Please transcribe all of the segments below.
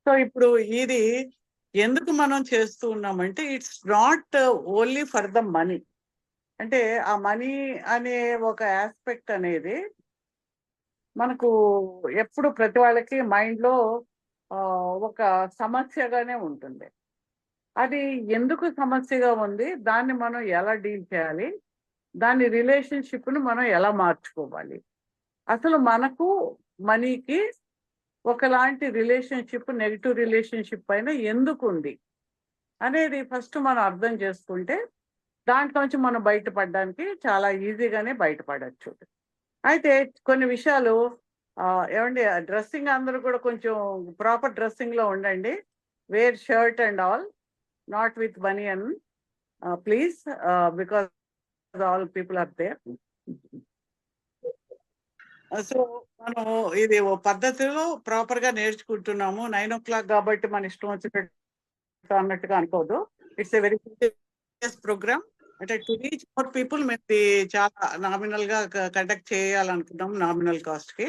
So ఇప్పుడు ఇది ఎందుకు మనం చేస్తూ ఉన్నామంటే it's not only for the money. అంటే ఆ మనీ అనే ఒక ఆస్పెక్ట్ అనేది మనకు ఎప్పుడు ప్రతి వాళ్ళకి మైండ్లో ఒక సమస్యగానే ఉంటుంది. అది ఎందుకు సమస్యగా ఉంది, దాన్ని మనం ఎలా డీల్ చేయాలి, దాని రిలేషన్షిప్ను మనం ఎలా మార్చుకోవాలి, అసలు మనకు మనీకి ఒకలాంటి రిలేషన్షిప్, నెగిటివ్ రిలేషన్షిప్ పైన ఎందుకు ఉంది అనేది ఫస్ట్ మనం అర్థం చేసుకుంటే దాంట్లోంచి మనం బయటపడడానికి చాలా ఈజీగానే బయటపడచ్చు. అయితే కొన్ని విషయాలు ఏమండి, డ్రెస్సింగ్ అందరూ కూడా కొంచెం ప్రాపర్ డ్రెస్సింగ్లో ఉండండి. Wear shirt and all, not with banian please, because all people are there. So మనం ఇది ఓ పద్ధతిలో ప్రాపర్గా నేర్చుకుంటున్నాము. 9 o'clock కాబట్టి మన ఇష్టం వచ్చినట్టు అన్నట్టుగా అనుకోదు. It's a very serious program. అంటే టు రీచ్ మోర్ పీపుల్ మేము ఇది చాలా నామినల్గా కండక్ట్ చేయాలనుకున్నాం, నామినల్ కాస్ట్కి.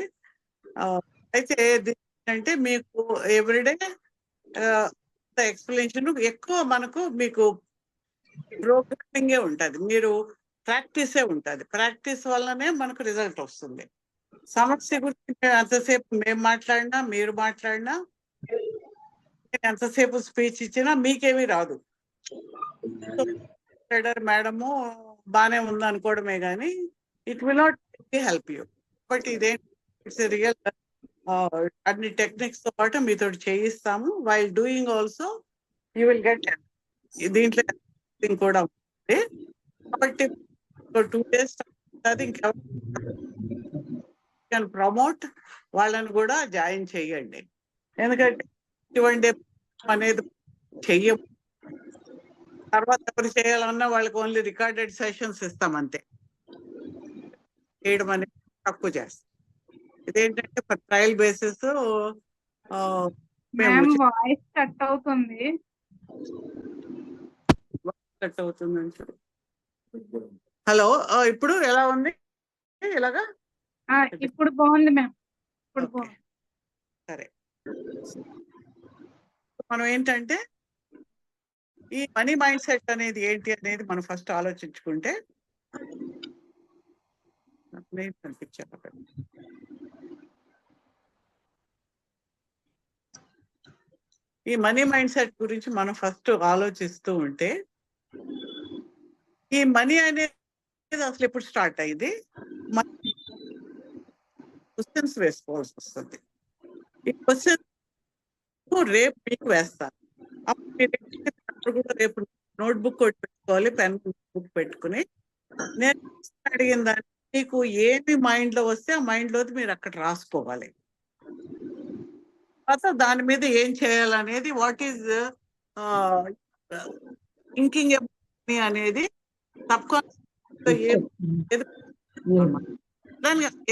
అయితే అంటే మీకు ఎవ్రీడే ఎక్స్ప్లెనేషన్ ఎక్కువ మనకు మీకు ప్రోగ్రామింగే ఉంటుంది, మీరు ప్రాక్టీసే ఉంటుంది. ప్రాక్టీస్ వల్లనే మనకు రిజల్ట్ వస్తుంది. సమస్య గురించి ఎంతసేపు మేము మాట్లాడినా, మీరు మాట్లాడినా, ఎంతసేపు స్పీచ్ ఇచ్చినా మీకేమీ రాదు. మేడము బాగానే ఉంది అనుకోవడమే కానీ it will not help you. But it's real. అన్ని టెక్నిక్స్ తో పాటు మీతో చేయిస్తాము. While doing also you will get దీంట్లో కూడా ఉంటుంది. కాబట్టి 2 days అది ఇంకెవరు ప్రమోట్ వాళ్ళని కూడా జాయిన్ చేయండి. ఎందుకంటే ఇవ్వండి అనేది చెయ్య, తర్వాత ఎవరు చేయాలన్నా వాళ్ళకి ఓన్లీ రికార్డెడ్ సెషన్స్ ఇస్తాం అంతే. చేయడం అనేది తక్కువ చేస్తాం. ఇదేంటంటే ట్రయల్ బేసిస్. వాయిస్ కట్ అవుతుంది. కట్ అవుతుంది. హలో, ఇప్పుడు ఎలా ఉంది? ఇలాగా ఇప్పుడు బాగుంది మ్యామ్. ఇప్పుడు బాగుంది. సరే, మనం ఏంటంటే ఈ మనీ మైండ్ సెట్ అనేది ఏంటి అనేది మనం ఫస్ట్ ఆలోచించుకుంటే కనిపించాను. ఈ మనీ మైండ్ సెట్ గురించి మనం ఫస్ట్ ఆలోచిస్తూ ఉంటే ఈ మనీ అనేది అసలు ఎప్పుడు స్టార్ట్ అయింది, క్వశ్చన్స్ వేసుకోవాల్సి వస్తుంది. ఈ క్వశ్చన్ రేపు మీకు వేస్తాను. అప్పుడు రేపు నోట్బుక్ పెట్టుకోవాలి, పెన్ బుక్ పెట్టుకుని నేను అడిగిన దాన్ని మీకు ఏమి మైండ్ లో వస్తే ఆ మైండ్ లో మీరు అక్కడ రాసుకోవాలి. తర్వాత దాని మీద ఏం చేయాలనేది, వాట్ ఈజ్ థింకింగ్ అనేది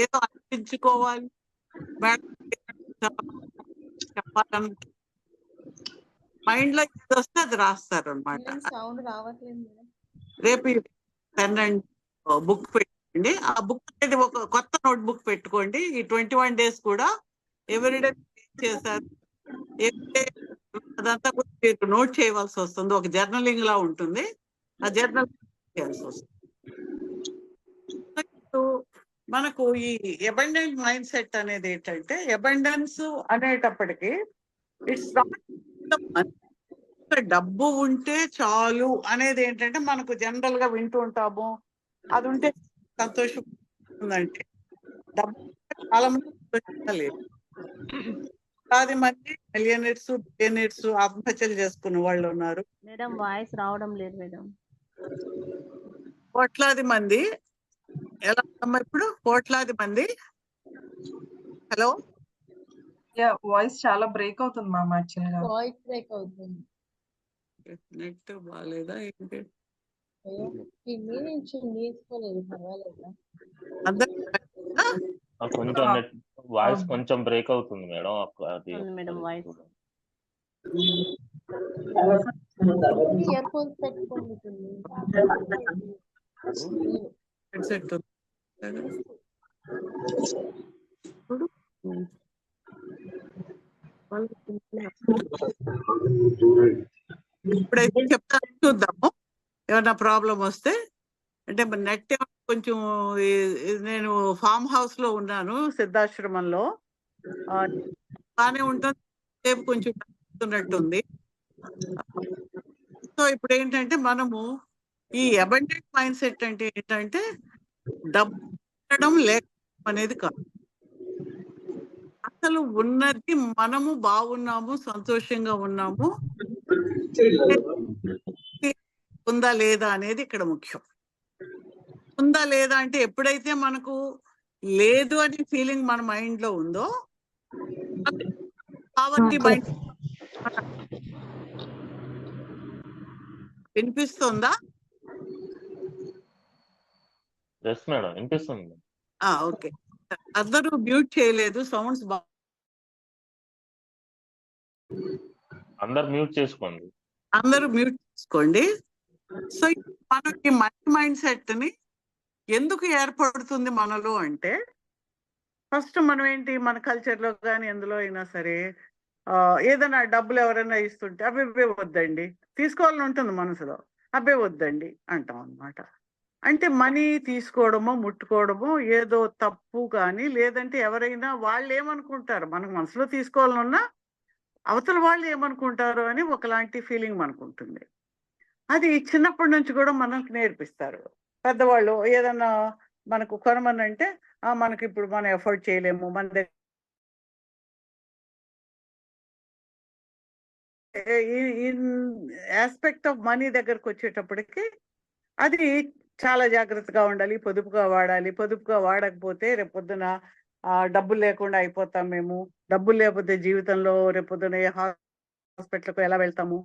ఏదో అనిపించుకోవాలి, చెప్పాలని మైండ్ లో ఏది వస్తే అది రాస్తారు అనమాట. రేపు పెన్ అండ్ బుక్ పెట్టుకోండి. ఆ బుక్ అనేది ఒక కొత్త నోట్ బుక్ పెట్టుకోండి. ఈ 21 days కూడా ఎవ్రీడే చేశారు, అదంతా కూడా మీరు నోట్ చేయవలసి వస్తుంది. ఒక జర్నలింగ్ లా ఉంటుంది. ఆ జర్నల్ చేయాల్సి వస్తుంది. మనకు ఈ అబండెంట్ మైండ్ సెట్ అనేది ఏంటంటే, అబండెన్స్ అనేటప్పటికి ఇట్స్ డబ్బు ఉంటే చాలు అనేది ఏంటంటే మనకు జనరల్ గా వింటూ ఉంటాము. అది ఉంటే సంతోషం ఉందంటే డబ్బు చాలా మంది లేదు. 10 మంది మిలియనర్స్, బిలియనర్స్ ఆత్మహత్యలు చేసుకున్న వాళ్ళు ఉన్నారు. మేడం వాయిస్ రావడం లేదు మేడం. కోట్లాది మంది ఎలా ఉందమ్మా ఇప్పుడు? కోట్లాది మంది. హలో, వాయిస్ చాలా బ్రేక్ అవుతుంది మ్యామ్. యాక్చువల్గా వాయిస్ బ్రేక్ అవుతుంది. నెట్ బాగాలేదా ఏంటి? నేర్చుకోలేదు, పర్వాలేదా? కొంచెం వాయిస్ కొంచెం బ్రేక్ అవుతుంది మేడం. అది మేడం వాయిస్ ఇయర్ ఫోన్స్ పెట్టుకోండి. ఇప్పుడైతే చెప్తాను, చూద్దాము ఏమన్నా ప్రాబ్లం వస్తే. అంటే నెట్ కొంచెం నేను ఫామ్ హౌస్ లో ఉన్నాను, సిద్ధాశ్రమంలో. బాగానే ఉంటుంది, సేపు కొంచెం ఉన్నట్టుంది. సో ఇప్పుడు ఏంటంటే మనము ఈ అబండెంట్ మైండ్ సెట్ అంటే ఏంటంటే డబ్బు ఉండడం లేకపోవడం అనేది కాదు. అసలు ఉన్నది మనము బాగున్నాము, సంతోషంగా ఉన్నాము, ఉందా లేదా అనేది ఇక్కడ ముఖ్యం. ఉందా లేదా అంటే ఎప్పుడైతే మనకు లేదు అనే ఫీలింగ్ మన మైండ్ లో ఉందో, పావర్టీ మైండ్. వినిపిస్తుందా? ఎస్ మేడం, వినిపిస్తుంది. ఓకే, అందరూ మ్యూట్ చేయలేదు, సౌండ్స్ అందరు మ్యూట్ చేసుకోండి. అందరూ మ్యూట్ చేసుకోండి. సో మనకి మనీ మైండ్ సెట్ ని ఎందుకు ఏర్పడుతుంది మనలో అంటే, ఫస్ట్ మనం ఏంటి, మన కల్చర్ లో కానీ ఎందులో అయినా సరే ఏదైనా డబ్బులు ఎవరైనా ఇస్తుంటే అబ్బే వద్దండి, తీసుకోవాలని ఉంటుంది మనసులో, అబ్బే వద్దండి అంటాం అన్నమాట. అంటే మనీ తీసుకోవడమో ముట్టుకోవడమో ఏదో తప్పు, కానీ లేదంటే ఎవరైనా వాళ్ళు ఏమనుకుంటారు, మనకు మనసులో తీసుకోవాలన్నా అవతల వాళ్ళు ఏమనుకుంటారు అని ఒకలాంటి ఫీలింగ్ మనకు ఉంటుంది. అది చిన్నప్పటి నుంచి కూడా మనకు నేర్పిస్తారు పెద్దవాళ్ళు. ఏదన్నా మనకు కొనమని అంటే మనకి ఇప్పుడు మనం ఎఫోర్డ్ చేయలేము, మన దగ్గర ఆస్పెక్ట్ ఆఫ్ మనీ దగ్గరకు వచ్చేటప్పటికి అది చాలా జాగ్రత్తగా ఉండాలి, పొదుపుగా వాడాలి. పొదుపుగా వాడకపోతే రేపొద్దున డబ్బులు లేకుండా అయిపోతాం మేము. డబ్బులు లేకపోతే జీవితంలో రేపొద్దున ఏ హాస్పిటల్కు ఎలా వెళ్తాము,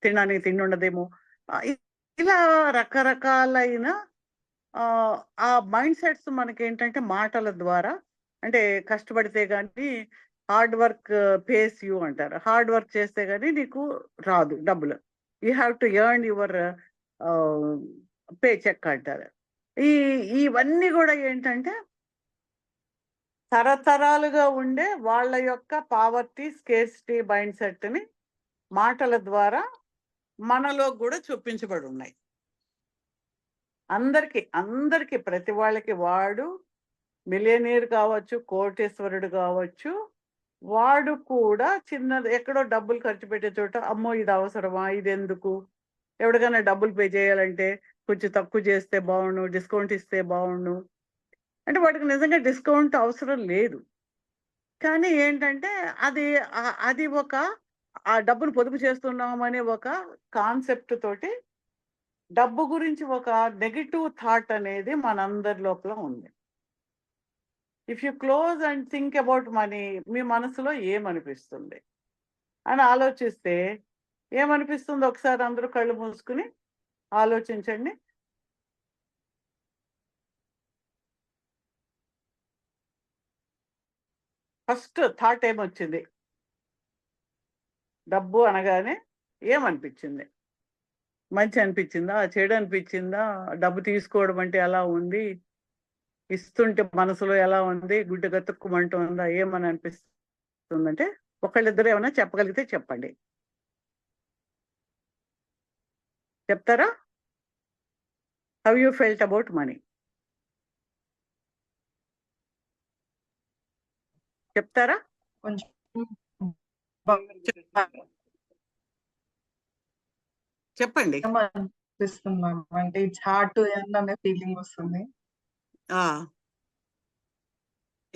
తినడానికి తిండి ఉండదేమో. ఇలా రకరకాలైన ఆ మైండ్ సెట్స్ మనకేంటంటే మాటల ద్వారా, అంటే కష్టపడితే కానీ హార్డ్ వర్క్ పేస్ యూ అంటారు. హార్డ్ వర్క్ చేస్తే కానీ నీకు రాదు డబ్బులు. You have to earn your paycheck అంటారు. ఇవన్నీ కూడా ఏంటంటే తరతరాలుగా ఉండే వాళ్ళ యొక్క పావర్టీ స్కేర్సిటీ మైండ్ సెట్ ని మాటల ద్వారా మనలో కూడా చొప్పించబడి ఉన్నాయి. అందరికి ప్రతి వాళ్ళకి, వాడు మిలియనీర్ కావచ్చు, కోటేశ్వరుడు కావచ్చు, వాడు కూడా చిన్నది ఎక్కడో డబ్బులు ఖర్చు పెట్టే చోట అమ్మో ఇది అవసరమా, ఇది ఎందుకు, ఎవరికైనా డబ్బులు పే చేయాలంటే కొంచెం తక్కువ చేస్తే బాగుండు, డిస్కౌంట్ ఇస్తే బాగుండు అంటే వాడికి నిజంగా డిస్కౌంట్ అవసరం లేదు. కానీ ఏంటంటే అది ఒక ఆ డబ్బును పొదుపు చేస్తున్నాం అనే ఒక కాన్సెప్ట్ తోటి డబ్బు గురించి ఒక నెగటివ్ థాట్ అనేది మనందరి లోపల ఉంది. If you close and think about money, మీ మనసులో ఏమనిపిస్తుంది అని ఆలోచిస్తే ఏమనిపిస్తుందో ఒకసారి అందరూ కళ్ళు మూసుకుని ఆలోచించండి. ఫస్ట్ థాట్ ఏమొచ్చింది? డబ్బు అనగానే ఏమనిపించింది? మంచి అనిపించిందా, చెడు అనిపించిందా, డబ్బు తీసుకోవడం అంటే ఎలా ఉంది, ఇస్తుంటే మనసులో ఎలా ఉంది, గుడ్డ గతుక్కుమంటూ ఉందా, ఏమని అనిపిస్తుందంటే ఒకళ్ళిద్దరు ఏమైనా చెప్పగలిగితే చెప్పండి. చెప్తారా? How you felt about money? చెప్తారా? కొంచెం చెప్పండి. అనిపిస్తుంది మ్యామ్, అంటే ఇట్స్ హార్డ్ టు ఎర్న్ అనే ఫీలింగ్ వస్తుంది.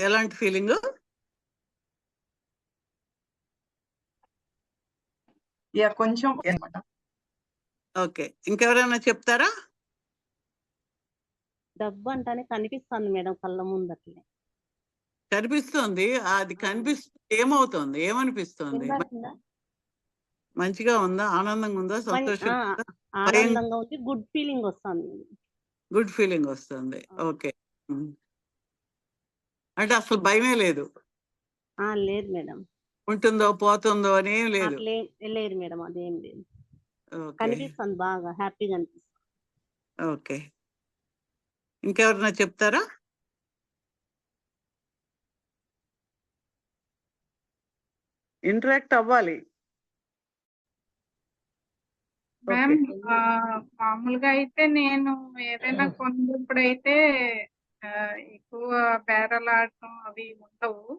ఎలాంటి ఫీలింగ్? కొంచెం అనమాట. ఓకే, ఇంకెవరైనా చెప్తారా? డబ్బు అంటానే కనిపిస్తుంది మేడం కళ్ళ ముందట్లే. కనిపిస్తుంది, అది కనిపిస్తుంది. ఏమవుతుంది, ఏమనిపిస్తుంది? మంచిగా ఉందా, ఆనందంగా ఉందా, సంతోషంగా ఉందా, ఆనందంగా ఉంది, గుడ్ ఫీలింగ్ వస్తుంది. గుడ్ ఫీలింగ్ వస్తుంది. ఓకే, అంటే అసలు భయమే లేదు? లేదు మేడం. ఉంటుందో పోతుందో అని ఏం లేదు? లేదు మేడం, అదేం లేదు. కనిపిస్తుంది, బాగా హ్యాపీగా అనిపిస్తుంది. ఓకే, ఇంకెవరన్నా చెప్తారా? ఇంటరాక్ట్ అవ్వాలి. Ma'am okay. మామూలుగా అయితే నేను ఏదైనా కొన్నప్పుడైతే ఎక్కువ బేరాలాడటం అవి ఉండవు.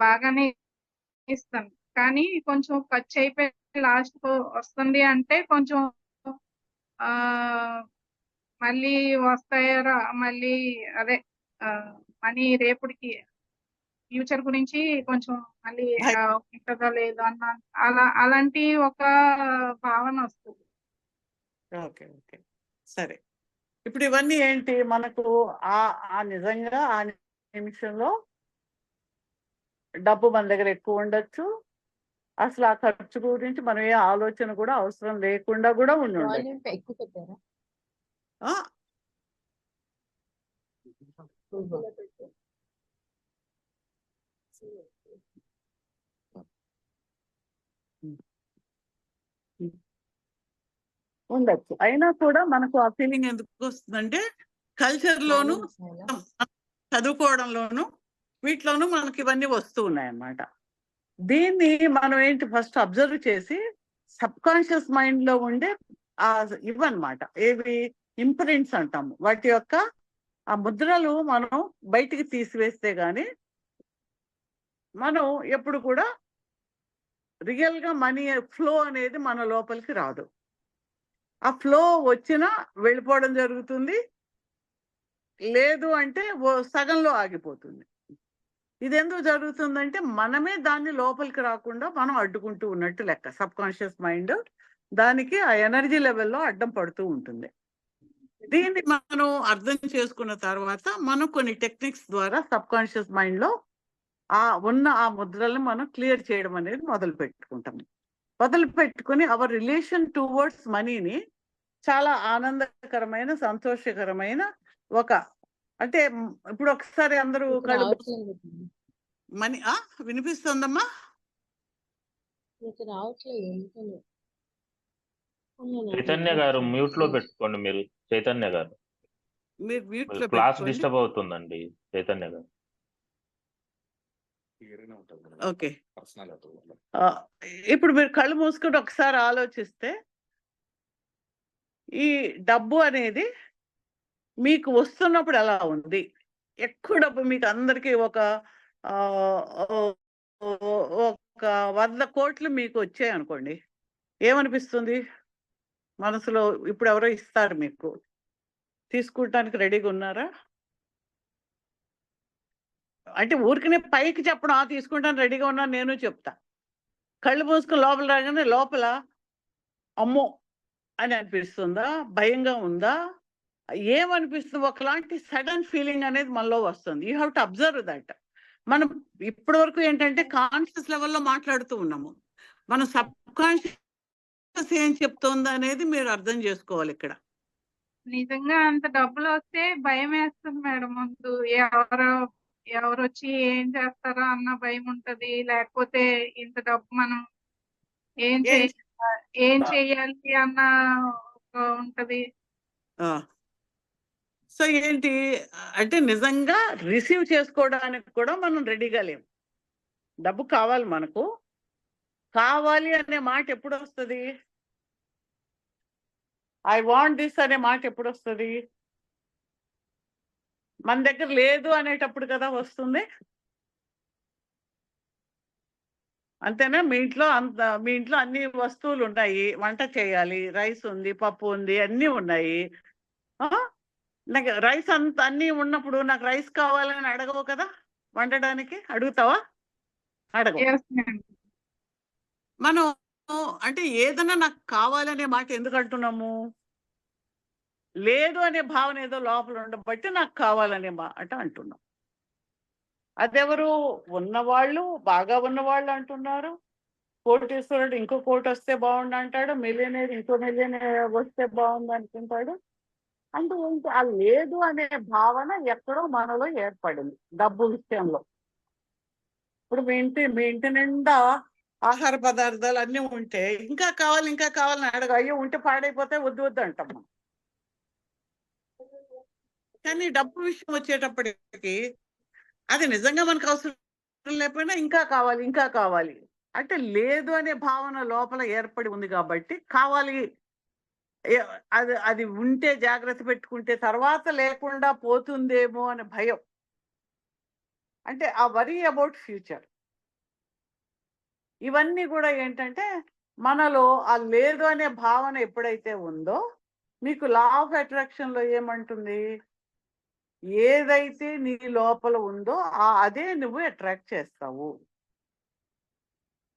బాగానే ఇస్తాను. కానీ కొంచెం ఖర్చు అయిపోయి లాస్ట్ వస్తుంది అంటే కొంచెం మళ్ళీ వస్తాయో మళ్ళీ అదే మనీ రేపటికి ఫ్యూచర్ గురించి కొంచెం మళ్ళీ ఉంటుందో లేదో అన్న అలాంటి ఒక భావన వస్తుంది. ఓకే. ఓకే. సరే. ఇప్పుడు ఇవన్నీ ఏంటి మనకు నిజంగా ఆ నిమిషంలో డబ్బు మన దగ్గర ఎక్కువ ఉండొచ్చు. అసలు ఆ ఖర్చు గురించి మనం ఏ ఆలోచన కూడా అవసరం లేకుండా కూడా ఉండొచ్చు. ఆ! ఉండొచ్చు. అయినా కూడా మనకు ఆ ఫీలింగ్ ఎందుకు వస్తుందంటే కల్చర్‌లోను, చదువుకోవడంలోను వీటిలోనూ మనకి ఇవన్నీ వస్తూ ఉన్నాయన్నమాట. దీన్ని మనం ఏంటి ఫస్ట్ అబ్జర్వ్ చేసి సబ్‌కాన్షియస్ మైండ్‌లో ఉండే ఇవన్నమాట. ఏవి ఇంప్రింట్స్ అంటాము. వాటి యొక్క ఆ ముద్రలు మనం బయటికి తీసివేస్తే గాని మనం ఎప్పుడు కూడా రియల్‌గా మనీ ఫ్లో అనేది మన లోపలికి రాదు. ఆ ఫ్లో వచ్చినా వెళ్ళిపోవడం జరుగుతుంది. లేదు అంటే సగంలో ఆగిపోతుంది. ఇదెందుకు జరుగుతుందంటే మనమే దాన్ని లోపలికి రాకుండా మనం అడ్డుకుంటూ ఉన్నట్టు లెక్క. సబ్‌కాన్షియస్ మైండ్ దానికి ఆ ఎనర్జీ లెవెల్‌లో అడ్డం పడుతూ ఉంటుంది. దీన్ని మనం అర్థం చేసుకున్న తర్వాత మనం కొన్ని టెక్నిక్స్ ద్వారా సబ్‌కాన్షియస్ మైండ్‌లో ఉన్న ఆ ముద్రల్ని మనం క్లియర్ చేయడం అనేది మొదలుపెట్టుకుంటాం. మొదలుపెట్టుకొని అవర్ రిలేషన్ టువర్డ్స్ మనీని చాలా ఆనందకరమైన, సంతోషకరమైన అంటే ఇప్పుడు ఒకసారి అందరూ మనీ వినిపిస్తుందమ్మా? చైతన్య గారు మ్యూట్ లో పెట్టుకోండి మీరు. చైతన్య గారు మీరు మ్యూట్‌లో క్లాస్ పెట్టుకోండి. డిస్టర్బ్ అవుతుందండి చైతన్య గారు. ఓకే. ఇప్పుడు మీరు కళ్ళు మూసుకొని ఒకసారి ఆలోచిస్తే ఈ డబ్బు అనేది మీకు వస్తున్నప్పుడు ఎలా ఉంది? ఎక్కువ డబ్బు మీకు అందరికీ ఒక 100 కోట్లు మీకు వచ్చాయనుకోండి. ఏమనిపిస్తుంది? మనసులో ఇప్పుడు ఎవరో ఇస్తారు మీకు. తీసుకుంటానికి రెడీగా ఉన్నారా? అంటే ఊరికనే పైకి చెప్పడం తీసుకుంటానికి రెడీగా ఉన్నాను నేను చెప్తా. కళ్ళు మూసుకొని లోపల రాగానే లోపల అమ్మో! అని అనిపిస్తుందా? భయంగా ఉందా? ఏమనిపిస్తుంది? ఒకలాంటి సడన్ ఫీలింగ్ అనేది మనలో వస్తుంది. You have to observe that. మనం ఇప్పటి వరకు ఏంటంటే కాన్షియస్ లెవెల్‌లో మాట్లాడుతూ ఉన్నాము. మన సబ్‌కాన్షియస్ ఏం చెప్తోంది అనేది మీరు అర్థం చేసుకోవాలి ఇక్కడ. నిజంగా అంత డబ్బులు వస్తే భయం వేస్తుంది మేడం. ముందు ఎవరొచ్చి ఏం చేస్తారో అన్న భయం ఉంటది. లేకపోతే ఇంత డబ్బు మనం ఏం చేయాలి అన్న ఉంటది. సో ఏంటి అంటే నిజంగా రిసీవ్ చేసుకోవడానికి కూడా మనం రెడీగా లేము. డబ్బు కావాలి మనకు. కావాలి అనే మాట ఎప్పుడు వస్తుంది? ఐ వాంట్ దిస్ అనే మాట ఎప్పుడు వస్తుంది? మన దగ్గర లేదు అనేటప్పుడు కదా వస్తుంది. అంతేనా? మీ ఇంట్లో అన్ని వస్తువులు ఉన్నాయి. వంట చేయాలి, రైస్ ఉంది, పప్పు ఉంది, అన్నీ ఉన్నాయి. నాకు రైస్ అన్నీ ఉన్నప్పుడు నాకు రైస్ కావాలని అడగవు కదా వండడానికి. అడుగుతావా? అడగవు. మనం అంటే ఏదైనా నాకు కావాలనే మాట ఎందుకు అంటున్నాము? లేదు అనే భావన ఏదో లోపల ఉండబట్టి నాకు కావాలనే మాట అంటున్నాం. అదెవరు? ఉన్నవాళ్ళు, బాగా ఉన్నవాళ్ళు అంటున్నారు. కోటీశ్వరుడు ఇంకో కోటి వస్తే బాగుండు అంటాడు. మిలియనీర్ ఇంకో మిలియనీర్ వస్తే బాగుంది అనుకుంటాడు. అంటే ఏంటి? ఆ లేదు అనే భావన ఎక్కడో మనలో ఏర్పడింది డబ్బు విషయంలో. ఇప్పుడు మీ ఇంటి నిండా ఆహార పదార్థాలు అన్నీ ఉంటే ఇంకా కావాలని అడగ. అయ్యో ఉంటే పాడైపోతే వద్దు అంటాం మనం. కానీ డబ్బు విషయం వచ్చేటప్పటికి అది నిజంగా మనకు అవసరం లేకపోయినా ఇంకా కావాలి ఇంకా కావాలి అంటే లేదు అనే భావన లోపల ఏర్పడి ఉంది కాబట్టి కావాలి అది అది ఉంటే జాగ్రత్త పెట్టుకుంటే తర్వాత లేకుండా పోతుందేమో అనే భయం. అంటే ఆ వరీ అబౌట్ ఫ్యూచర్. ఇవన్నీ కూడా ఏంటంటే మనలో ఆ లేదు అనే భావన ఎప్పుడైతే ఉందో మీకు లా ఆఫ్ అట్రాక్షన్ లో ఏమంటుంది, ఏదైతే నీ లోపల ఉందో అదే నువ్వు అట్రాక్ట్ చేస్తావు.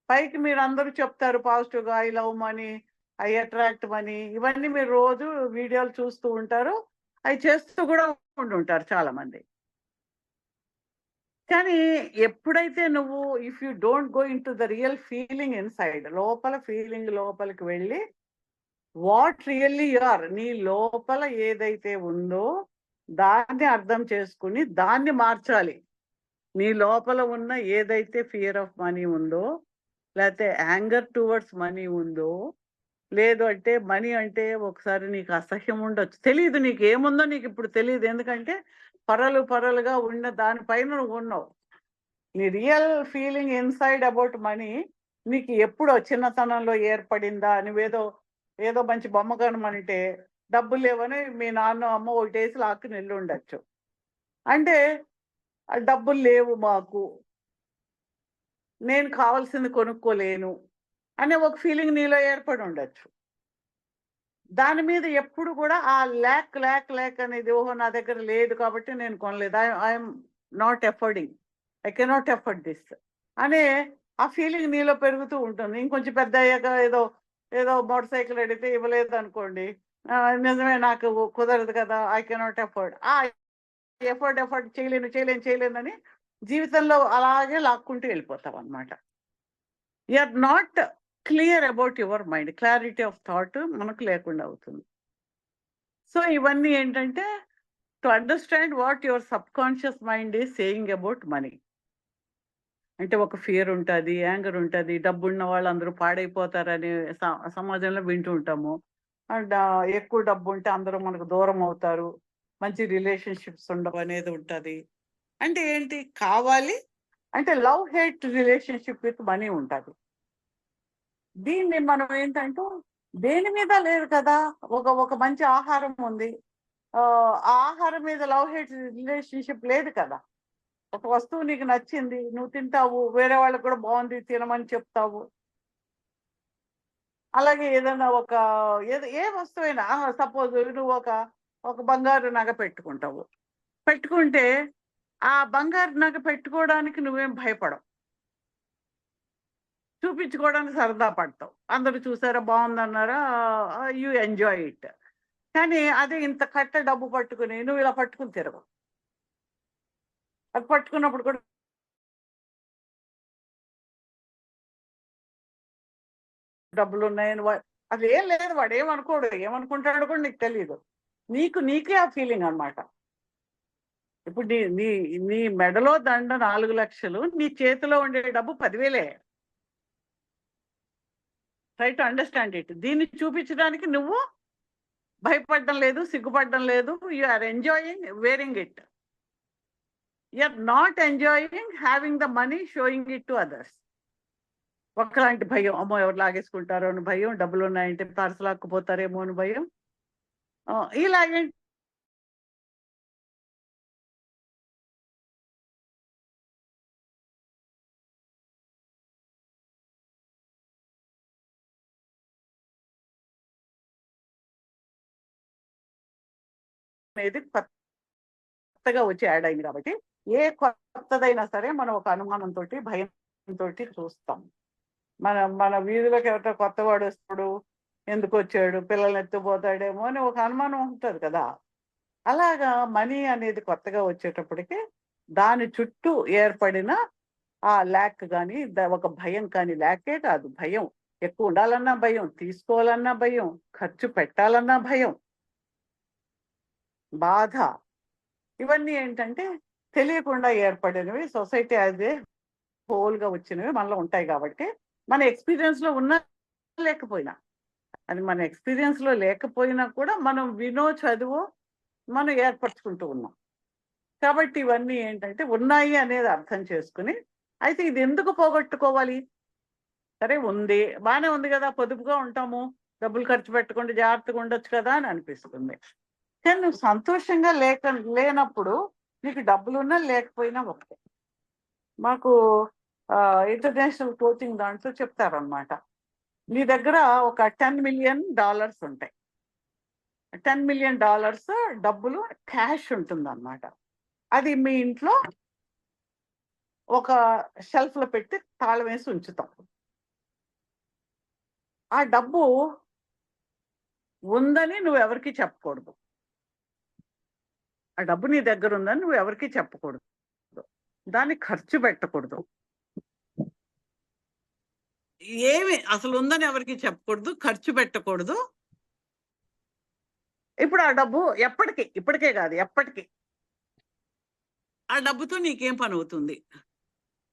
పైకి మీరు అందరూ చెప్తారు పాజిటివ్గా I love money, I attract money, ఇవన్నీ మీరు రోజు వీడియోలు చూస్తూ ఉంటారు, అవి చేస్తూ కూడా ఉంటుంటారు చాలా మంది. కానీ ఎప్పుడైతే నువ్వు if you don't go in to the real feeling inside, లోపల ఫీలింగ్ లోపలికి వెళ్ళి వాట్ రియల్లీ యు ఆర్, నీ లోపల ఏదైతే ఉందో దాన్ని అర్థం చేసుకుని దాన్ని మార్చాలి. నీ లోపల ఉన్న ఏదైతే ఫియర్ ఆఫ్ మనీ ఉందో, లేకపోతే యాంగర్ టువర్డ్స్ మనీ ఉందో, లేదు అంటే మనీ అంటే ఒకసారి నీకు అసహ్యం ఉండొచ్చు, తెలియదు నీకు ఏముందో, నీకు ఇప్పుడు తెలియదు, ఎందుకంటే పరలుగా ఉన్న దానిపైన నువ్వు ఉన్నావు. నీ real feeling inside about money నీకు ఎప్పుడో చిన్నతనంలో ఏర్పడిందా, ఏదో మంచి బొమ్మ కొనమంటే డబ్బులు లేవని మీ నాన్న అమ్మ ఒకటేసి లాక్కుని వెళ్ళి ఉండొచ్చు. అంటే డబ్బులు లేవు మాకు, నేను కావాల్సింది కొనుక్కోలేను అనే ఒక ఫీలింగ్ నీలో ఏర్పడి ఉండొచ్చు. దాని మీద ఎప్పుడు కూడా ఆ ల్యాక్ అనేది, ఓహో నా దగ్గర లేదు కాబట్టి నేను కొనలేదు, I'm not affording, I cannot afford this అనే ఆ ఫీలింగ్ నీలో పెరుగుతూ ఉంటుంది. ఇంకొంచెం పెద్ద అయ్యాక ఏదో మోటార్ సైకిల్ అడిగితే ఇవ్వలేదు అనుకోండి, నిజమే నాకు కుదరదు కదా, ఐ కెనాట్ ఎఫర్డ్, ఎఫర్డ్ చేయలేను అని జీవితంలో అలాగే లాక్కుంటూ వెళ్ళిపోతాం అనమాట. You are not clear about your mind, clarity of thought మనకు లేకుండా అవుతుంది. సో ఇవన్నీ ఏంటంటే to understand what your subconscious mind is saying about money. అంటే ఒక ఫియర్ ఉంటుంది, యాంగర్ ఉంటుంది, డబ్బు ఉన్న వాళ్ళు అందరూ పాడైపోతారని సమాజంలో వింటూ ఉంటాము. అండ్ ఎక్కువ డబ్బు ఉంటే అందరూ మనకు దూరం అవుతారు, మంచి రిలేషన్షిప్స్ ఉండవు అనేది ఉంటుంది. అంటే ఏంటి కావాలి అంటే love hate relationship with money ఉంటుంది. దీన్ని మనం ఏంటంటే దేని మీద లేదు కదా, ఒక మంచి ఆహారం ఉంది, ఆ ఆహారం మీద లవ్ హేట్ రిలేషన్షిప్ లేదు కదా. ఒక వస్తువు నీకు నచ్చింది, నువ్వు తింటావు, వేరే వాళ్ళకి కూడా బాగుంది తినమని చెప్తావు. అలాగే ఏదైనా ఏ వస్తువైనా, సపోజ్ నువ్వు ఒక బంగారు నగ పెట్టుకుంటావు, పెట్టుకుంటే ఆ బంగారు నగ పెట్టుకోవడానికి నువ్వేం భయపడవు, చూపించుకోవడానికి సరదా పడతావు, అందరూ చూసారా బాగుందన్నారా, యూ ఎంజాయ్ ఇట్. కానీ అదే ఇంత కట్ట డబ్బు పట్టుకుని నువ్వు ఇలా పట్టుకుని తిరగవు. అది పట్టుకున్నప్పుడు కూడా డబ్బులు ఉన్నాయని అది ఏం లేదు, వాడు ఏమనుకుంటాడో కూడా నీకు తెలియదు, నీకే ఆ ఫీలింగ్ అనమాట. ఇప్పుడు నీ మెడలో దండ 4 లక్షలు, నీ చేతిలో ఉండే డబ్బు 10,000. Try to understand it. దీన్ని చూపించడానికి నువ్వు భయపడడం లేదు, సిగ్గుపడడం లేదు, you are enjoying wearing it. You are not enjoying having the money showing it to others. ఒకలాంటి భయం, అమ్మో ఎవరు లాగేసుకుంటారో అని భయం, డబ్బులు ఉన్నాయంటే పర్సు లాక్కుపోతారేమో అని భయం. ఇలాగే అనేది కొత్తగా వచ్చి యాడ్ అయింది కాబట్టి ఏ కొత్తదైనా సరే మనం ఒక అనుమానంతో భయంతో చూస్తాం. మన వీధిలోకి ఎవరితో కొత్తవాడు వస్తాడు, ఎందుకు వచ్చాడు, పిల్లల్ని ఎత్తుపోతాడేమో అని ఒక అనుమానం ఉంటుంది కదా. అలాగా మనీ అనేది కొత్తగా వచ్చేటప్పటికి దాని చుట్టూ ఏర్పడిన ఆ ల్యాక్ కానీ ఒక భయం కానీ, ల్యాకే కాదు భయం, ఎక్కువ ఉండాలన్నా భయం, తీసుకోవాలన్నా భయం, ఖర్చు పెట్టాలన్నా భయం, బాధ, ఇవన్నీ ఏంటంటే తెలియకుండా ఏర్పడినవి, సొసైటీ యాజ్ ఏ హోల్గా వచ్చినవి మనలో ఉంటాయి. కాబట్టి మన ఎక్స్పీరియన్స్లో ఉన్నా లేకపోయినా, అది మన ఎక్స్పీరియన్స్లో లేకపోయినా కూడా మనం చదువు మనం ఏర్పరచుకుంటూ ఉన్నాం. కాబట్టి ఇవన్నీ ఏంటంటే ఉన్నాయి అనేది అర్థం చేసుకుని అయితే ఇది ఎందుకు పోగొట్టుకోవాలి? సరే ఉంది, బాగానే ఉంది కదా, పొదుపుగా ఉంటాము, డబ్బులు ఖర్చు పెట్టకుండా జాగ్రత్తగా ఉండొచ్చు కదా అని అనిపిస్తుంది. కానీ నువ్వు సంతోషంగా లేనప్పుడు నీకు డబ్బులున్నా లేకపోయినా ఒకటే. మాకు ఇంటర్నేషనల్ కోచింగ్ దాంట్లో చెప్తారనమాట, నీ దగ్గర ఒక $10 million ఉంటాయి. $10 million డబ్బులు క్యాష్ ఉంటుందన్నమాట. అది మీ ఇంట్లో ఒక షెల్ఫ్లో పెట్టి తాళం వేసి ఉంచుతాం. ఆ డబ్బు ఉందని నువ్వు ఎవరికి చెప్పకూడదు. ఆ డబ్బు నీ దగ్గర ఉందని నువ్వు ఎవరికి చెప్పకూడదు. దాన్ని ఖర్చు పెట్టకూడదు. ఏమి అసలు ఉందని ఎవరికి చెప్పకూడదు, ఖర్చు పెట్టకూడదు. ఇప్పుడు ఆ డబ్బు ఇప్పటికే కాదు ఎప్పటికీ ఆ డబ్బుతో నీకేం పని అవుతుంది?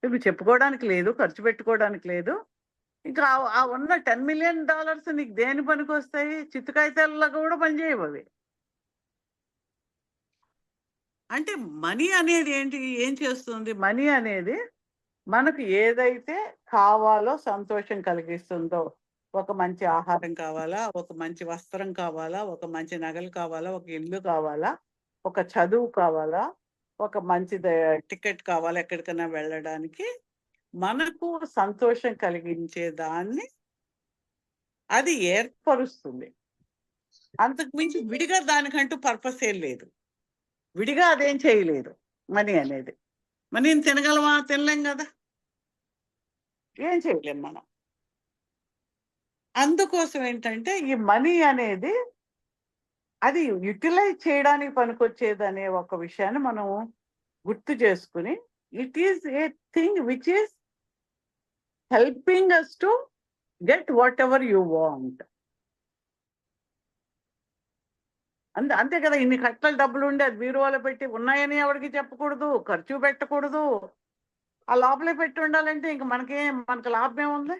నువ్వు చెప్పుకోవడానికి లేదు, ఖర్చు పెట్టుకోవడానికి లేదు. ఇంకా ఆ ఉన్న $10 million నీకు దేని పనికి వస్తాయి? చిత్తుకాయితాల్లో కూడా పనిచేయవు అవి. అంటే మనీ అనేది ఏం చేస్తుంది? మనీ అనేది మనకు ఏదైతే కావాలో, సంతోషం కలిగిస్తుందో, ఒక మంచి ఆహారం కావాలా, ఒక మంచి వస్త్రం కావాలా, ఒక మంచి నగలు కావాలా, ఒక ఇల్లు కావాలా, ఒక చదువు కావాలా, ఒక మంచి టికెట్ కావాలా ఎక్కడికైనా వెళ్ళడానికి, మనకు సంతోషం కలిగించే దాన్ని అది ఏర్పరుస్తుంది. అంతకు మించి విడిగా దానికంటూ పర్పస్ ఏం లేదు. విడిగా అదేం చేయలేదు మనీ అనేది. మనీని తినగలమా? తినలేం కదా, ఏం చేయలేం మనం. అందుకోసం ఏంటంటే ఈ మనీ అనేది అది యూటిలైజ్ చేయడానికి పనికొచ్చేది అనే ఒక విషయాన్ని మనం గుర్తు చేసుకుని, it is a thing which is helping us to get whatever you want. అంతే కదా. ఇన్ని కట్టల డబ్బులు ఉండి అది బీరువాలో పెట్టి ఉన్నాయని ఎవరికి చెప్పకూడదు, ఖర్చు పెట్టకూడదు. ఆ లోపలే పెట్టి ఉండాలంటే ఇంక మనకు లాభం ఏముంది?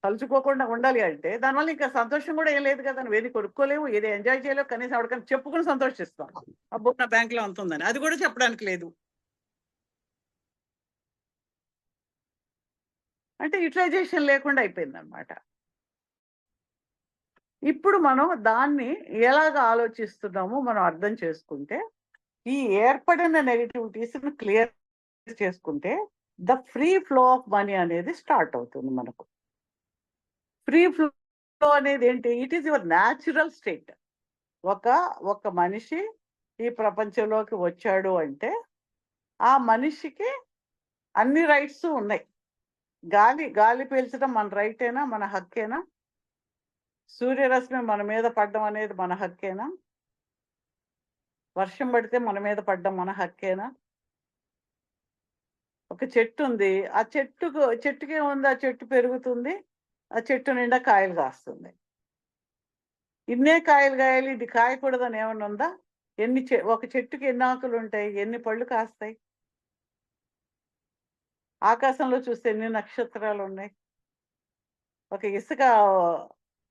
తలుచుకోకుండా ఉండాలి అంటే దానివల్ల ఇంకా సంతోషం కూడా ఏం లేదు కదా. నువ్వు ఏది కొనుక్కోలేవు, ఏది ఎంజాయ్ చేయలేవు, కనీసం ఎవరికైనా చెప్పుకుని సంతోషిస్తాం, అబ్బో నా బ్యాంకులో అంత ఉందని. అది కూడా చెప్పడానికి లేదు. అంటే యూటిలైజేషన్ లేకుండా అయిపోయింది అనమాట. ఇప్పుడు మనం దాన్ని ఎలాగ ఆలోచిస్తున్నామో మనం అర్థం చేసుకుంటే, ఈ ఏర్పడిన నెగటివిటీస్ని క్లియర్ చేసుకుంటే the free flow of money అనేది స్టార్ట్ అవుతుంది మనకు. ఫ్రీ ఫ్లో అనేది ఏంటి? It is your natural state. ఒక మనిషి ఈ ప్రపంచంలోకి వచ్చాడు అంటే ఆ మనిషికి అన్ని రైట్స్ ఉన్నాయి. గాలి పీల్చడం మన రైటేనా, మన హక్కేనా? సూర్యరశ్మి మన మీద పడడం అనేది మన హక్కేనా? వర్షం పడితే మన మీద పడడం మన హక్కేనా? ఒక చెట్టు ఉంది, ఆ చెట్టుకి ఏముంది? ఆ చెట్టు పెరుగుతుంది, ఆ చెట్టు నిండా కాయలు కాస్తుంది. ఇన్నే కాయలు కాయాలి, ఇది కాయకూడదని ఏమన్నా ఉందా? ఒక చెట్టుకి ఎన్ని ఆకులు ఉంటాయి, ఎన్ని పళ్ళు కాస్తాయి? ఆకాశంలో చూస్తే ఎన్ని నక్షత్రాలు ఉన్నాయి? ఒక ఇసుక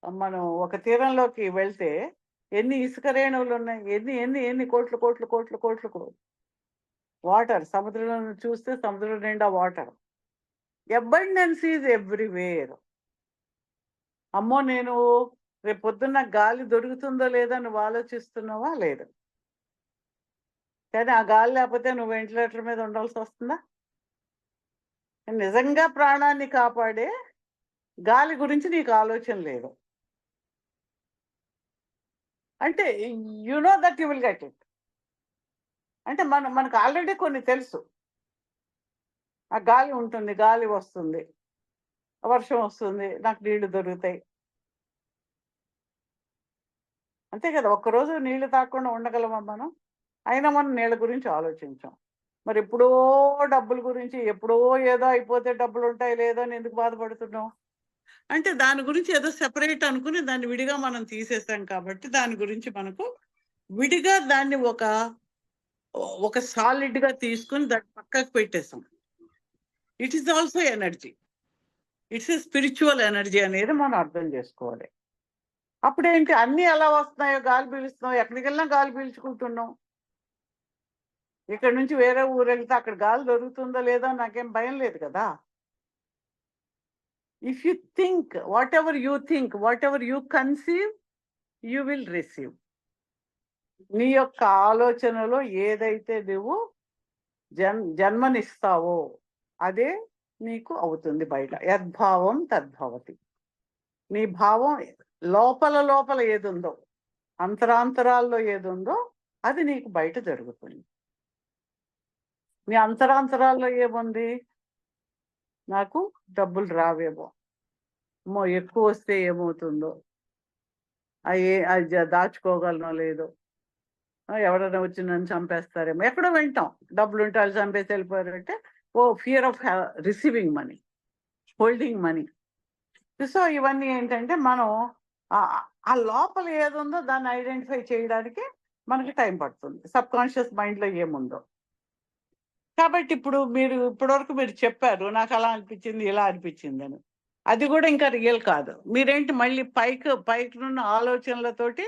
మనం ఒక తీరంలోకి వెళ్తే ఎన్ని ఇసుక రేణువులు ఉన్నాయి? ఎన్ని కోట్లు వాటర్. సముద్రంలో చూస్తే సముద్రం నిండా వాటర్. Abundance is everywhere. అమ్మో నేను రేపు పొద్దున్న గాలి దొరుకుతుందో లేదో నువ్వు ఆలోచిస్తున్నావా? లేదు. కానీ ఆ గాలి లేకపోతే నువ్వు వెంటిలేటర్ మీద ఉండాల్సి వస్తుందా? నిజంగా ప్రాణాన్ని కాపాడే గాలి గురించి నీకు ఆలోచన లేదు అంటే you know that you will get it. అంటే మనకు ఆల్రెడీ కొన్ని తెలుసు. ఆ గాలి ఉంటుంది, గాలి వస్తుంది, వర్షం వస్తుంది, నాకు నీళ్లు దొరుకుతాయి. అంతే కదా. ఒక్కరోజు నీళ్లు తాగకుండా ఉండగలమా మనం? అయినా మనం నీళ్ళ గురించి ఆలోచించాం. మరి ఎప్పుడో డబ్బుల గురించి, ఎప్పుడో ఏదో అయిపోతే డబ్బులు ఉంటాయి లేదో అని ఎందుకు బాధపడుతున్నాం? అంటే దాని గురించి ఏదో సెపరేట్ అనుకుని దాన్ని విడిగా మనం తీసేసాం కాబట్టి దాని గురించి మనకు విడిగా దాన్ని ఒక సాలిడ్ గా తీసుకుని దాన్ని పక్కకు పెట్టేసాం. It is also energy, it's a spiritual energy అనేది మనం అర్థం చేసుకోవాలి. అప్పుడేంటి అన్ని ఎలా వస్తున్నాయో, గాలి పీలుస్తున్నావు, ఎక్కడికి వెళ్ళినా గాలి పీల్చుకుంటున్నాం, ఇక్కడ నుంచి వేరే ఊరు వెళ్తే అక్కడ గాలి దొరుకుతుందో లేదో నాకేం భయం లేదు కదా. If you think what ever you conceive you will receive. నీ యొక్క ఆలోచనలో ఏదైతే నువ్వు జన్మనిస్తావో అదే నీకు అవుతుంది బయట. యద్భావం తద్భవతి. నీ భావం లోపల ఏదుందో, అంతరాంతరాల్లో ఏదుందో అది నీకు బయట జరుగుతుంది. నీ అంతరాంతరాల్లో ఏముంది? నాకు డబ్బులు రావేమో, ఎక్కువ వస్తే ఏమవుతుందో, అది దాచుకోగలనో లేదో, ఎవరైనా వచ్చి నన్ను చంపేస్తారేమో, ఎక్కడో వింటాం డబ్బులు ఉంటే వాళ్ళు చంపేసి వెళ్ళిపోయారంటే fear of receiving money, holding money. So ఇవన్నీ ఏంటంటే మనం ఆ లోపల ఏదుందో దాన్ని ఐడెంటిఫై చేయడానికి మనకి టైం పడుతుంది, సబ్ కాన్షియస్ మైండ్లో ఏముందో. కాబట్టి ఇప్పటివరకు మీరు చెప్పారు నాకు అలా అనిపించింది ఇలా అనిపించింది అని, అది కూడా ఇంకా రియల్ కాదు. మీరేంటి మళ్ళీ పైకి ఉన్న ఆలోచనలతోటి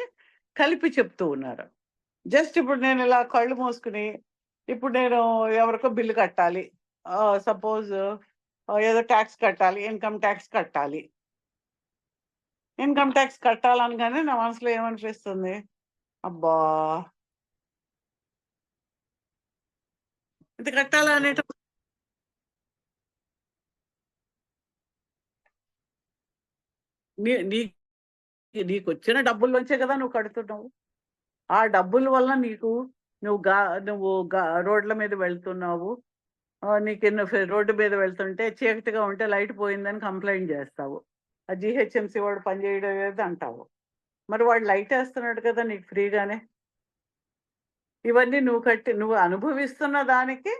కలిపి చెప్తూ ఉన్నారు. జస్ట్ ఇప్పుడు నేను ఇలా కళ్ళు మూసుకుని ఇప్పుడు నేను ఎవరికో బిల్లు కట్టాలి, సపోజ్ ఏదో ట్యాక్స్ కట్టాలి, ఇన్కమ్ ట్యాక్స్ కట్టాలి. ఇన్కమ్ ట్యాక్స్ కట్టాలనగానే నా మనసులో ఏమనిపిస్తుంది, అబ్బా ఇది కట్టాలనేటప్పుడు నీకు వచ్చిన డబ్బుల్లోంచే కదా నువ్వు కడుతున్నావు. ఆ డబ్బుల వల్ల నువ్వు రోడ్ల మీద వెళ్తున్నావు, నీకు రోడ్డు మీద వెళ్తుంటే చీకటిగా ఉంటే లైట్ పోయిందని కంప్లైంట్ చేస్తావు, ఆ జిహెచ్ఎంసీ వాడు పనిచేయడం లేదు అంటావు. మరి వాడు లైట్ వేస్తున్నాడు కదా నీకు ఫ్రీగానే. ఇవన్నీ నువ్వు అనుభవిస్తున్న దానికి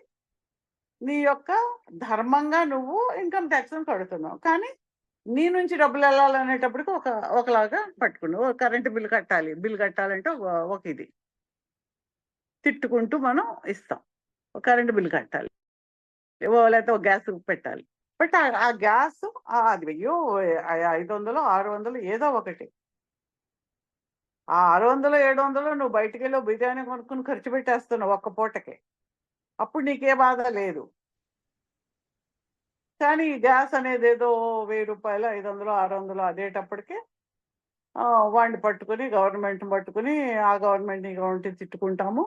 నీ యొక్క ధర్మంగా నువ్వు ఇన్కమ్ ట్యాక్స్ కడుతున్నావు. కానీ నీ నుంచి డబ్బులు వెళ్ళాలనేటప్పటికి ఒకలాగా పట్టుకున్నావు. కరెంటు బిల్లు కట్టాలంటే ఒక ఇది తిట్టుకుంటూ మనం ఇస్తాం, కరెంటు బిల్లు కట్టాలి, లేకపోతే ఒక గ్యాస్ పెట్టాలి. బట్ ఆ గ్యాస్ అది 500 600 ఏదో ఒకటి, ఆ 600 700 నువ్వు బయటికి వెళ్ళి బిర్యానీ కొనుక్కుని ఖర్చు పెట్టేస్తున్నావు ఒక్క పూటకి, అప్పుడు నీకే బాధ లేదు. కానీ ఈ గ్యాస్ అనేది ఏదో 1000 రూపాయలు 500 600 అదేటప్పటికి వాడిని పట్టుకుని గవర్నమెంట్ని పట్టుకుని ఆ గవర్నమెంట్ని తిట్టుకుంటాము,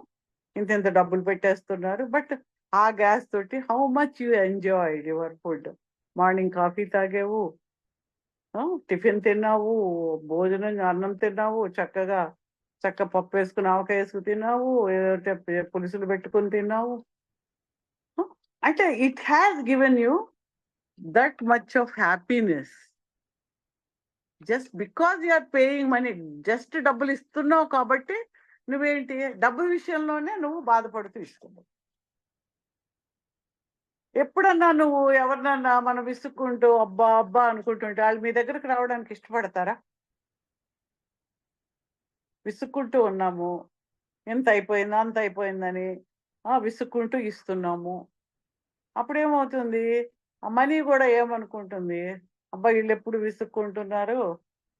ఇంత డబ్బులు పెట్టేస్తున్నారు. బట్ ఆ గ్యాస్ తోటి how much you enjoyed your food. Morning coffee తాగావు, టిఫిన్ తిన్నావు, భోజనం అన్నం తిన్నావు, చక్కగా పప్పు వేసుకుని ఆవకాయ వేసుకుని తిన్నావు, పులుసులు పెట్టుకుని తిన్నావు. అంటే it has given you that much of happiness just because you are paying money. just డబ్బులు ఇస్తున్నావు కాబట్టి నువ్వేంటి డబ్బు విషయంలోనే నువ్వు బాధపడుతూ ఇస్తున్నావు. ఎప్పుడన్నా నువ్వు ఎవరినన్నా మనం విసుక్కుంటూ అబ్బా అనుకుంటుంటే వాళ్ళు మీ దగ్గరకు రావడానికి ఇష్టపడతారా? విసుక్కుంటూ ఉన్నాము, ఎంత అయిపోయిందా అంత అయిపోయిందని విసుక్కుంటూ ఇస్తున్నాము. అప్పుడేమవుతుంది, ఆ మనీ కూడా ఏమనుకుంటుంది, అబ్బా వీళ్ళు ఎప్పుడు విసుక్కుంటున్నారు,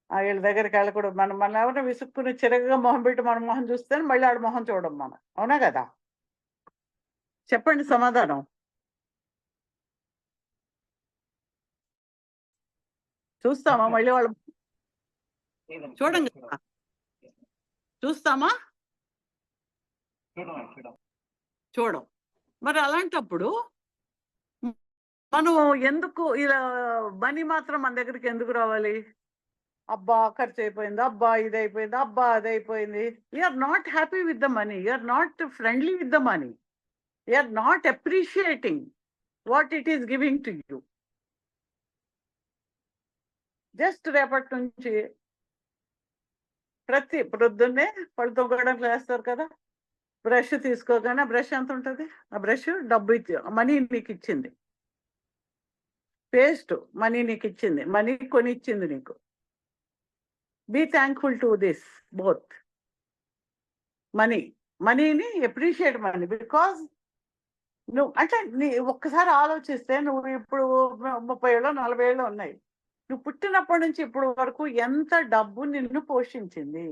వీళ్ళ దగ్గరికి వెళ్ళకూడదు. మన ఎవరైనా విసుక్కుని చిరగగా మొహం పెట్టి మన మొహం చూస్తే మళ్ళీ ఆడ మొహం చూడం మనం, అవునా కదా? చెప్పండి సమాధానం. చూస్తామా మళ్ళీ వాళ్ళు చూడం కదా, చూస్తామా? చూడం. మరి అలాంటప్పుడు మనం ఎందుకు ఇలా మనీ మాత్రం మన దగ్గరికి ఎందుకు రావాలి? అబ్బా ఖర్చు అయిపోయింది, అబ్బా ఇది అయిపోయింది, అబ్బా అది అయిపోయింది. You're not happy with the money, you're not friendly with the money, you're not appreciating what it is giving to you. Just రేపటి నుంచి ప్రొద్దున్నే పళ్ళు తొక్కడానికి వేస్తారు కదా, బ్రష్ తీసుకోగానే బ్రష్ ఎంత ఉంటుంది? ఆ బ్రష్ డబ్బు మనీ నీకు ఇచ్చింది, పేస్ట్ మనీ నీకు ఇచ్చింది, మనీ కొని ఇచ్చింది నీకు. Be thankful to this both. మనీని అప్రిషియేట్ మనీ, బికాజ్ నువ్వు అంటే ఒక్కసారి ఆలోచిస్తే నువ్వు ఇప్పుడు 30 ఏళ్ళు 40 ఏళ్ళు ఉన్నాయి, నువ్వు పుట్టినప్పటి నుంచి ఇప్పుడు వరకు ఎంత డబ్బు నిన్ను పోషించింది.